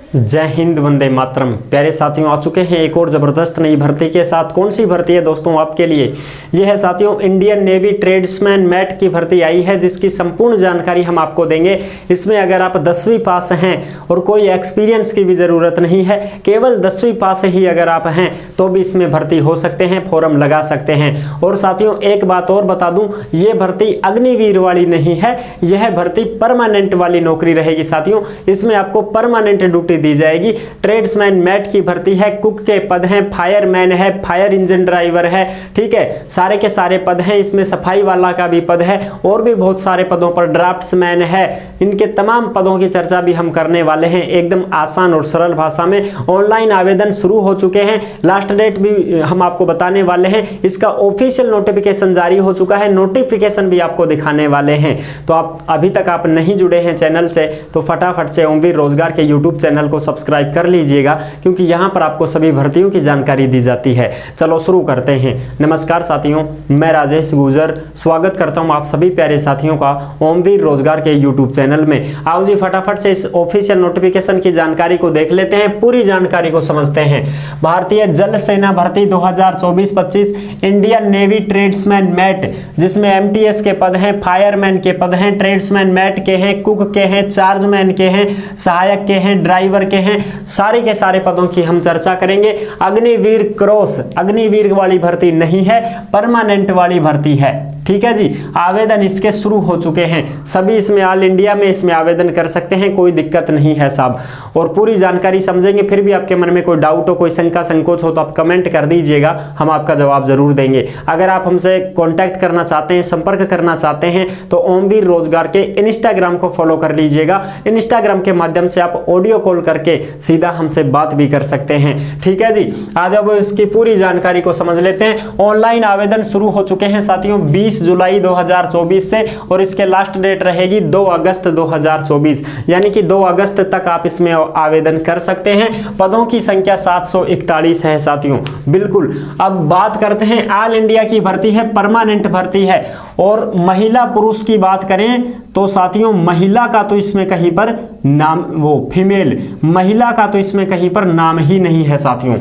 जय हिंद, वंदे मातरम। प्यारे साथियों, आ चुके हैं एक और ज़बरदस्त नई भर्ती के साथ। कौन सी भर्ती है दोस्तों आपके लिए? यह है साथियों इंडियन नेवी ट्रेड्समैन मैट की भर्ती आई है, जिसकी संपूर्ण जानकारी हम आपको देंगे। इसमें अगर आप 10वीं पास हैं और कोई एक्सपीरियंस की भी ज़रूरत नहीं है, केवल 10वीं पास ही अगर आप हैं तो भी इसमें भर्ती हो सकते हैं, फॉर्म लगा सकते हैं। और साथियों एक बात और बता दूं, ये भर्ती अग्निवीर वाली नहीं है, यह भर्ती परमानेंट वाली नौकरी रहेगी साथियों। इसमें आपको परमानेंट ड्यूटी दी जाएगी। ट्रेड्समैन मैट की भर्ती है, कुक के पद हैं, फायरमैन है, फायर इंजन ड्राइवर है, ठीक है, सारे के सारे पद हैं। इसमें सफाई वाला का भी पद है और भी बहुत सारे पदों पर, ड्राफ्ट्समैन है। इनके तमाम पदों की चर्चा भी हम करने वाले हैं एकदम आसान और सरल भाषा में। ऑनलाइन आवेदन शुरू हो चुके हैं, लास्ट डेट भी हम आपको बताने वाले हैं। इसका ऑफिशियल नोटिफिकेशन जारी हो चुका है, नोटिफिकेशन भी आपको दिखाने वाले हैं। तो आप अभी तक आप नहीं जुड़े हैं चैनल से तो फटाफट से ओमवीर रोजगार के यूट्यूब चैनल को सब्सक्राइब कर लीजिएगा, क्योंकि यहां पर आपको सभी भर्तियों की जानकारी दी जाती है। चलो शुरू करते हैं। नमस्कार साथियों, मैं राजेश गुजर स्वागत करता हूं आप सभी प्यारे साथियों का ओमवीर रोजगार के यूट्यूब चैनल में। आओ जी फटाफट से इस ऑफिशियल नोटिफिकेशन की जानकारी को देख लेते हैं, पूरी जानकारी को समझते हैं। भारतीय जल सेना भर्ती 2024-25 इंडियन नेवी ट्रेड्समैन मैट, जिसमें एमटीएस के पद हैं, फायरमैन के पद हैं, ट्रेड्समैन मैट के हैं, कुक के हैं, चार्जमैन के हैं, सहायक के हैं, ड्राइवर के हैं, सारे के सारे पदों की हम चर्चा करेंगे। अग्निवीर क्रॉस, अग्निवीर वाली भर्ती नहीं है, परमानेंट वाली भर्ती है, ठीक है जी। आवेदन इसके शुरू हो चुके हैं, सभी इसमें ऑल इंडिया में इसमें आवेदन कर सकते हैं, कोई दिक्कत नहीं है साहब। और पूरी जानकारी समझेंगे। फिर भी आपके मन में कोई डाउट हो, कोई शंका संकोच हो तो आप कमेंट कर दीजिएगा, हम आपका जवाब जरूर देंगे। अगर आप हमसे कांटेक्ट करना चाहते हैं, संपर्क करना चाहते हैं तो ओमवीर रोजगार के इंस्टाग्राम को फॉलो कर लीजिएगा। इंस्टाग्राम के माध्यम से आप ऑडियो कॉल करके सीधा हमसे बात भी कर सकते हैं, ठीक है जी। आज अब इसकी पूरी जानकारी को समझ लेते हैं। ऑनलाइन आवेदन शुरू हो चुके हैं साथियों 20 जुलाई 2024 से, और इसके लास्ट डेट रहेगी 2 अगस्त 2024, यानी कि 2 अगस्त तक आप इसमें आवेदन कर सकते हैं। पदों की संख्या 741 है साथियों, बिल्कुल। अब बात करते हैं, ऑल इंडिया की भर्ती है, परमानेंट भर्ती है। और महिला पुरुष की बात करें तो साथियों महिला का तो इसमें कहीं पर नाम, वो फीमेल महिला का तो इसमें कहीं पर नाम ही नहीं है साथियों,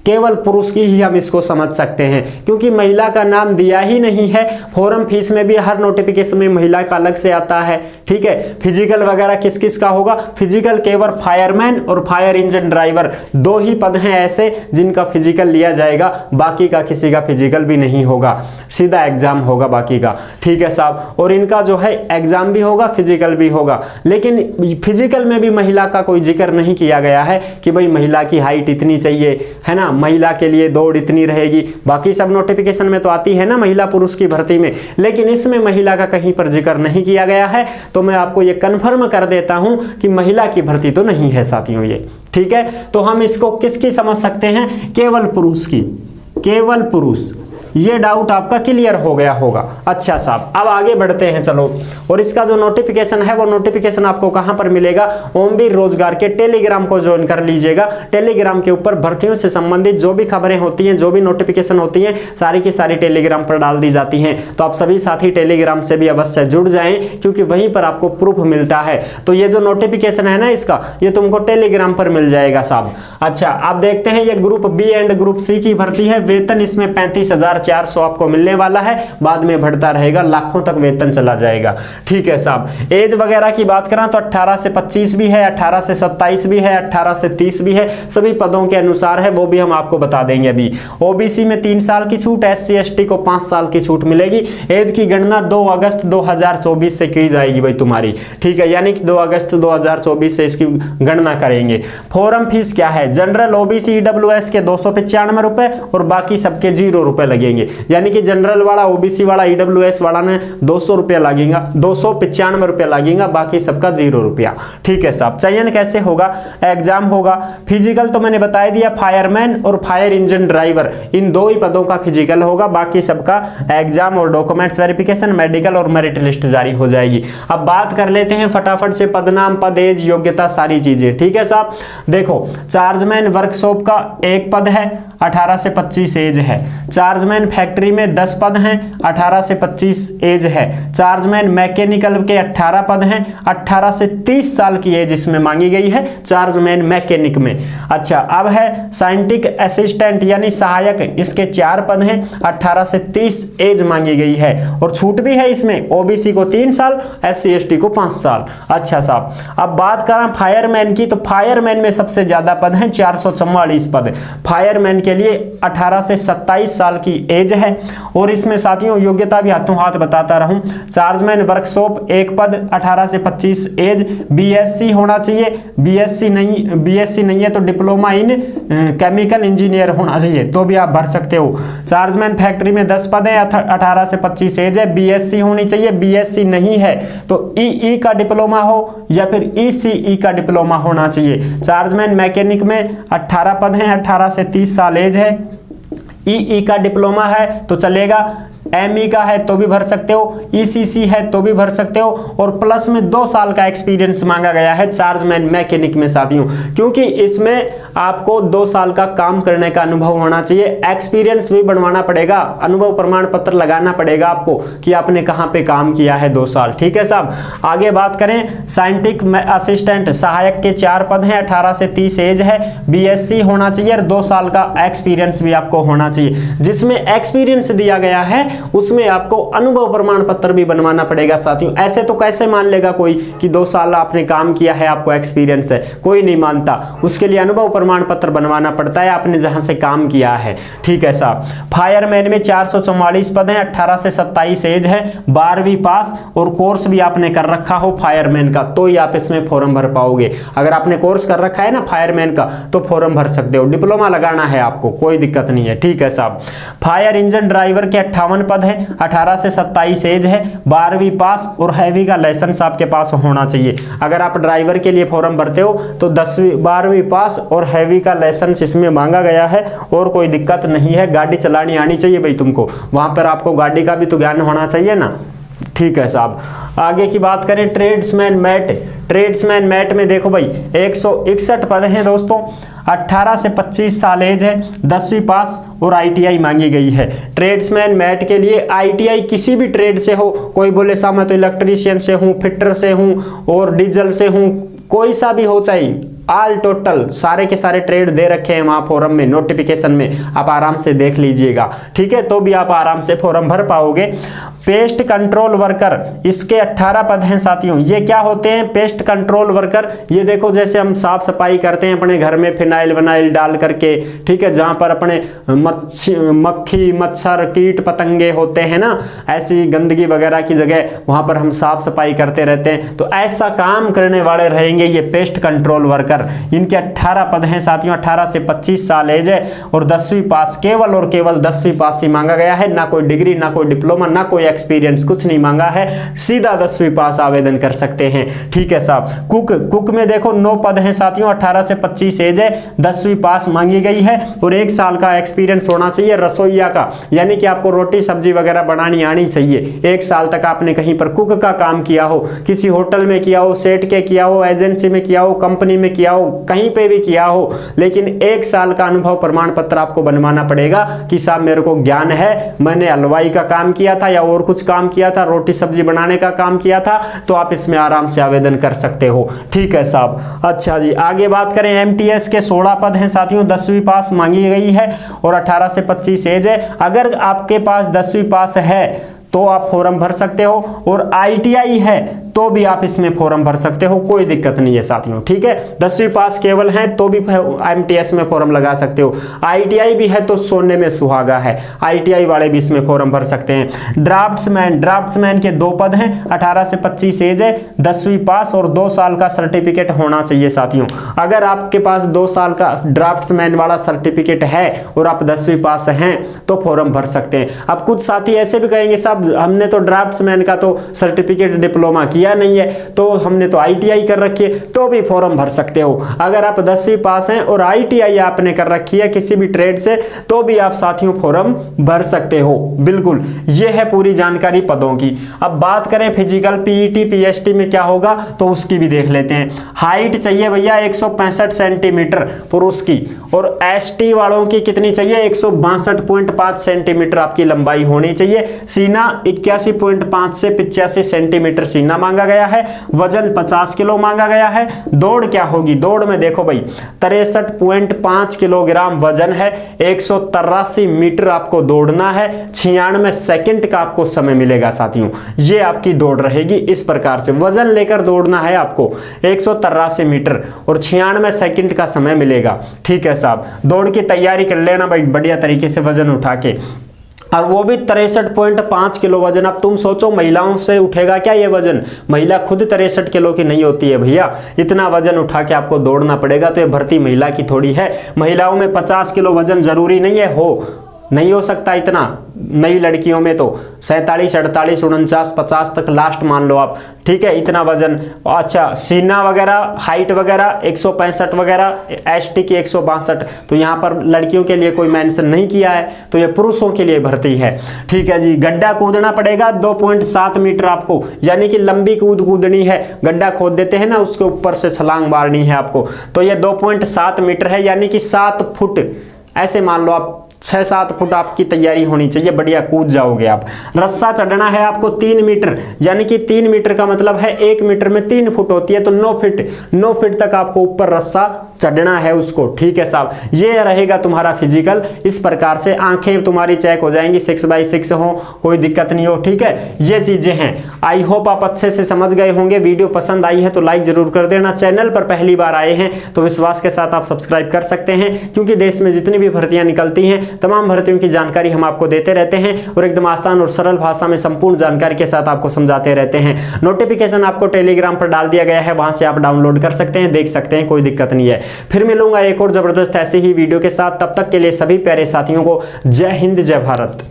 केवल पुरुष की ही हम इसको समझ सकते हैं, क्योंकि महिला का नाम दिया ही नहीं है। फॉर्म फीस में भी हर नोटिफिकेशन में महिला का अलग से आता है, ठीक है। फिजिकल वगैरह किस किस का होगा? फिजिकल केवल फायरमैन और फायर इंजन ड्राइवर, 2 ही पद हैं ऐसे जिनका फिजिकल लिया जाएगा, बाकी का किसी का फिजिकल भी नहीं होगा, सीधा एग्जाम होगा बाकी का, ठीक है साहब। और इनका जो है एग्जाम भी होगा, फिजिकल भी होगा, लेकिन फिजिकल में भी महिला का कोई जिक्र नहीं किया गया है कि भाई महिला की हाइट इतनी चाहिए, है ना, महिला के लिए दौड़ इतनी रहेगी। बाकी सब नोटिफिकेशन में तो आती है ना महिला पुरुष की भर्ती में, लेकिन इसमें महिला का कहीं पर जिक्र नहीं किया गया है। तो मैं आपको ये कंफर्म कर देता हूं कि महिला की भर्ती तो नहीं है साथियों ये, ठीक है। तो हम इसको किसकी समझ सकते हैं? केवल पुरुष की, केवल पुरुष। ये डाउट आपका क्लियर हो गया होगा। अच्छा साहब, अब आगे बढ़ते हैं चलो। और इसका जो नोटिफिकेशन है वो नोटिफिकेशन आपको कहां पर मिलेगा? ओमवीर रोजगार के टेलीग्राम को ज्वाइन कर लीजिएगा। टेलीग्राम के ऊपर भर्तियों से संबंधित जो भी खबरें होती हैं, जो भी नोटिफिकेशन होती हैं, सारी की सारी टेलीग्राम पर डाल दी जाती हैं। तो आप सभी साथी टेलीग्राम से भी अवश्य जुड़ जाएं, क्योंकि वहीं पर आपको प्रूफ मिलता है। तो ये जो नोटिफिकेशन है ना इसका, ये तुमको टेलीग्राम पर मिल जाएगा साहब। अच्छा, आप देखते हैं ये group B and group C की भर्ती है। वेतन इसमें 35,400 आपको मिलने वाला है, बाद में बढ़ता रहेगा, लाखों तक वेतन चला जाएगा, ठीक है साहब। एज वगैरह की बात करें तो 18 से 25 भी है, 18 से 27 भी है, 18 से 30 भी है, सभी पदों के अनुसार है, वो भी हम आपको बता देंगे अभी। ओबीसी में 3 साल की छूट, एससी एसटी को 5 साल की छूट मिलेगी। एज की गणना 2 अगस्त 2024 से की जाएगी भाई तुम्हारी, ठीक है, यानी कि 2 अगस्त 2024 से इसकी गणना करेंगे। फॉर्म फीस क्या है? जनरल ओबीसी ईडब्ल्यूएस के 295 रुपए और बाकी सबके 0 रुपए लगेंगे, यानी कि जनरल वाला, ओबीसी वाला, ईडब्ल्यूएस वाला ने 200 रुपया लगेगा, 295 रुपया लगेगा, बाकी सबका 0 रुपया, ठीक है साहब। चयन कैसे होगा? एग्जाम होगा। फिजिकल तो मैंने बता दिया, फायरमैन और फायर इंजन ड्राइवर, इन 2 ही पदों का फिजिकल होगा, बाकी सबका एग्जाम और डॉक्यूमेंट्स वेरिफिकेशन, मेडिकल और मेरिट लिस्ट जारी हो जाएगी। अब बात कर लेते हैं फटाफट से पदनाम, पद, एज, योग्यता, सारी चीजें, ठीक है साहब। देखो, चार्जमैन वर्कशॉप का 1 पद है, 18 से 25 एज है। चार्जमैन फैक्ट्री में 10 पद हैं, 18 से 25 एज है। चार्जमैन मैकेनिकल के 18 पद हैं, 18 से 30 साल की एज इसमें मांगी गई है चार्जमैन मैकेनिक में। अच्छा, अब है साइंटिफिक असिस्टेंट यानी सहायक, इसके 4 पद हैं, 18 से 30 एज मांगी गई है और छूट भी है इसमें, ओबीसी को 3 साल, एससी एसटी को 5 साल। अच्छा साहब, अब बात करें फायरमैन की, तो फायरमैन में सबसे ज्यादा पद हैं, 444 पद। फायरमैन के लिए 18 से 27 साल की एज है और इसमें साथियों योग्यता भी हाथों हाथ बताता रहूं। चार्जमैन वर्कशॉप 1 पद, 18 से 25 एज, बीएससी होना चाहिए, बीएससी नहीं है तो डिप्लोमा इन केमिकल इंजीनियर होना चाहिए, तो भी आप भर सकते हो। चार्जमैन फैक्ट्री में 10 पद है, 18 से 25 एज है, बीएससी होनी चाहिए, बीएससी नहीं है तो ईई का डिप्लोमा हो या फिर ईसीई का डिप्लोमा होना चाहिए। चार्जमैन मैकेनिक में 18 पद हैं, 18 से 30 साल एज है, ईई का डिप्लोमा है तो चलेगा, एमई का है तो भी भर सकते हो, ईसीसी है तो भी भर सकते हो और प्लस में 2 साल का एक्सपीरियंस मांगा गया है चार्जमैन मैकेनिक में साथियों, क्योंकि इसमें आपको 2 साल का काम करने का अनुभव होना चाहिए। एक्सपीरियंस भी बनवाना पड़ेगा, अनुभव प्रमाण पत्र लगाना पड़ेगा आपको कि आपने कहां पे काम किया है 2 साल। ठीक है साहब, आगे बात करें साइंटिफिक असिस्टेंट सहायक के 4 पद हैं, 18 से 30 एज है, बीएससी होना चाहिए और 2 साल का एक्सपीरियंस भी आपको होना चाहिए। जिसमें एक्सपीरियंस दिया गया है उसमें आपको अनुभव प्रमाण पत्र भी बनवाना पड़ेगा साथियों। ऐसे तो कैसे मान लेगा कोई कि 2 साल आपने काम किया है, आपको एक्सपीरियंस है, कोई नहीं मानता। उसके लिए अनुभव प्रमाण पत्र बनवाना पड़ता है आपने जहां से काम किया है। ठीक है साहब, फायरमैन में 444 पद हैं, 18 से 27 एज है, 12वीं पास और कोर्स भी आपने कर रखा हो फायरमैन का तो ही आप इसमें फॉर्म भर पाओगे। अगर आपने कोर्स कर रखा है ना फायरमैन का तो फॉर्म भर सकते हो, डिप्लोमा लगाना है आपको, कोई दिक्कत नहीं है। ठीक है साहब, फायर इंजन ड्राइवर के 58 पद है, 18 से 27 एज है, 12वीं पास और हैवी का लाइसेंस आपके पास होना चाहिए। अगर आप ड्राइवर के लिए फॉर्म भरते हो तो 12वीं पास और हैवी का लाइसेंस इसमें मांगा गया है और कोई दिक्कत नहीं है। गाड़ी चलानी आनी चाहिए भाई तुमको, वहां पर आपको गाड़ी का भी तो ज्ञान होना चाहिए ना। ठीक है साहब, आगे की बात करें ट्रेड्समैन मैट। ट्रेड्समैन मैट में देखो भाई 161 पद हैं दोस्तों, 18 से 25 साल एज है, 10वीं पास और आईटीआई मांगी गई है। ट्रेड्समैन मैट के लिए आईटीआई किसी भी ट्रेड से हो, कोई बोले साहब मैं तो इलेक्ट्रीशियन से हूँ, फिटर से हूँ और डीजल से हूँ, कोई सा भी हो चाहिए, ऑल टोटल सारे के सारे ट्रेड दे रखे हैं वहां फॉरम में, नोटिफिकेशन में, आप आराम से देख लीजिएगा। ठीक है, तो भी आप आराम से फॉर्म भर पाओगे। पेस्ट कंट्रोल वर्कर, इसके 18 पद हैं साथियों। ये क्या होते हैं पेस्ट कंट्रोल वर्कर? ये देखो जैसे हम साफ सफाई करते हैं अपने घर में फिनाइल वनाइल डाल करके, ठीक है, जहां पर अपने मक्खी मच्छर कीट पतंगे होते हैं ना, ऐसी गंदगी वगैरह की जगह वहां पर हम साफ सफाई करते रहते हैं, तो ऐसा काम करने वाले रहेंगे ये पेस्ट कंट्रोल वर्कर। इनके 18 पद हैं साथियों, 18 से 25 साल एज है और 10वीं पास, केवल और केवल 10वीं पास ही मांगा गया है, ना कोई डिग्री, ना कोई डिप्लोमा, ना कोई एक्सपीरियंस, कुछ नहीं मांगा है, सीधा 10वीं पास आवेदन कर सकते हैं। ठीक है साहब। कुक में देखो 9 पद हैं साथियों, 18 से 25 एज है, 10वीं पास मांगी गई है और 1 साल का एक्सपीरियंस होना चाहिए रसोइया का, यानी कि आपको रोटी सब्जी वगैरह बनानी आनी चाहिए। 1 साल तक आपने कहीं पर कुक का काम किया हो, किसी होटल में किया हो, सेट के किया हो, एजेंसी में किया हो, कंपनी में किया हो, कहीं पे भी किया हो, लेकिन 1 साल का अनुभव प्रमाण पत्र आपको बनवाना पड़ेगा कि साहब मेरे को ज्ञान है, मैंने हलवाई का काम किया था या और कुछ काम किया था, रोटी सब्जी बनाने का काम किया था, तो आप इसमें आराम से आवेदन कर सकते हो। ठीक है साहब। अच्छा जी, आगे बात करें एमटीएस के 16 पद हैं साथियों, 10वीं पास मांगी गई है और 18 से 25 एज है। अगर आपके पास 10वीं पास है तो आप फॉर्म भर सकते हो और आईटीआई है तो भी आप इसमें फॉर्म भर सकते हो, कोई दिक्कत नहीं है साथियों। ठीक है, 10वीं पास केवल है तो भी एमटीएस में फॉर्म लगा सकते हो, आईटीआई भी है तो सोने में सुहागा है, आईटीआई वाले भी इसमें फॉर्म भर सकते हैं। ड्राफ्ट्समैन के 2 पद हैं, 18 से 25 एज है, 10वीं पास और 2 साल का सर्टिफिकेट होना चाहिए साथियों। अगर आपके पास 2 साल का ड्राफ्ट्समैन वाला सर्टिफिकेट है और आप 10वीं पास हैं तो फॉर्म भर सकते हैं। अब कुछ साथी ऐसे भी कहेंगे साहब हमने तो ड्राफ्ट्समैन का तो सर्टिफिकेट डिप्लोमा किया नहीं है, तो हमने तो ITI कर रखी है, तो भी फॉर्म भर सकते हो। अगर आप 10वीं पास हैं और ITI आपने कर रखी है किसी भी ट्रेड से, तो भी आप साथियों फॉर्म भर सकते हो। बिल्कुल, ये है पूरी जानकारी पदों की। अब बात करें फिजिकल PET PST में क्या होगा, तो उसकी भी देख लेते हैं। हाइट चाहिए भैया 165 सेंटीमीटर पुरुष की, और ST वालों की कितनी चाहिए, 162.5 सेंटीमीटर आपकी लंबाई होनी चाहिए। सीना 81.5 से 85 सेंटीमीटर सीना मांगा गया है। वजन 50 किलो मांगा गया है। दौड़ क्या होगी, दौड़ में देखो भाई 63.5 किलोग्राम वजन है। 183 मीटर आपको दौड़ना है। 96 सेकंड का आपको समय मिलेगा साथियों। ये आपकी दौड़ रहेगी इस प्रकार से, वजन लेकर दौड़ना है आपको 183 मीटर और 96 सेकंड का समय मिलेगा। ठीक है साहब, दौड़ की तैयारी कर लेना भाई बढ़िया तरीके से वजन उठा के, और वो भी 63.5 किलो वजन। अब तुम सोचो महिलाओं से उठेगा क्या ये वजन, महिला खुद 63 किलो की नहीं होती है भैया, इतना वजन उठा के आपको दौड़ना पड़ेगा। तो ये भर्ती महिला की थोड़ी है। महिलाओं में 50 किलो वजन जरूरी नहीं है, नहीं हो सकता इतना। नई लड़कियों में तो 47, 48, 49, 50 तक लास्ट मान लो आप। ठीक है, इतना वजन। अच्छा, सीना वगैरह, हाइट वगैरह 165 वगैरह, ST की 162, तो यहाँ पर लड़कियों के लिए कोई मेंशन नहीं किया है, तो ये पुरुषों के लिए भर्ती है। ठीक है जी, गड्ढा कूदना पड़ेगा 2.7 मीटर आपको, यानी कि लंबी कूद कूदनी है। गड्ढा खोद देते हैं ना, उसके ऊपर से छलांग मारनी है आपको, तो ये 2.7 मीटर है, यानी कि 7 फुट ऐसे मान लो आप, 6-7 फुट आपकी तैयारी होनी चाहिए, बढ़िया कूद जाओगे आप। रस्सा चढ़ना है आपको 3 मीटर, यानी कि 3 मीटर का मतलब है 1 मीटर में 3 फुट होती है, तो 9 फीट तक आपको ऊपर रस्सा चढ़ना है उसको। ठीक है साहब, ये रहेगा तुम्हारा फिजिकल। इस प्रकार से आंखें तुम्हारी चेक हो जाएंगी, 6x6 हो, कोई दिक्कत नहीं हो। ठीक है, ये चीजें हैं। आई होप आप अच्छे से समझ गए होंगे। वीडियो पसंद आई है तो लाइक जरूर कर देना। चैनल पर पहली बार आए हैं तो विश्वास के साथ आप सब्सक्राइब कर सकते हैं, क्योंकि देश में जितनी भी भर्तियां निकलती हैं तमाम भर्तियों की जानकारी हम आपको देते रहते हैं, और एकदम आसान और सरल भाषा में संपूर्ण जानकारी के साथ आपको समझाते रहते हैं। नोटिफिकेशन आपको टेलीग्राम पर डाल दिया गया है, वहां से आप डाउनलोड कर सकते हैं, देख सकते हैं, कोई दिक्कत नहीं है। फिर मिलूंगा एक और जबरदस्त ऐसे ही वीडियो के साथ, तब तक के लिए सभी प्यारे साथियों को जय हिंद, जय भारत।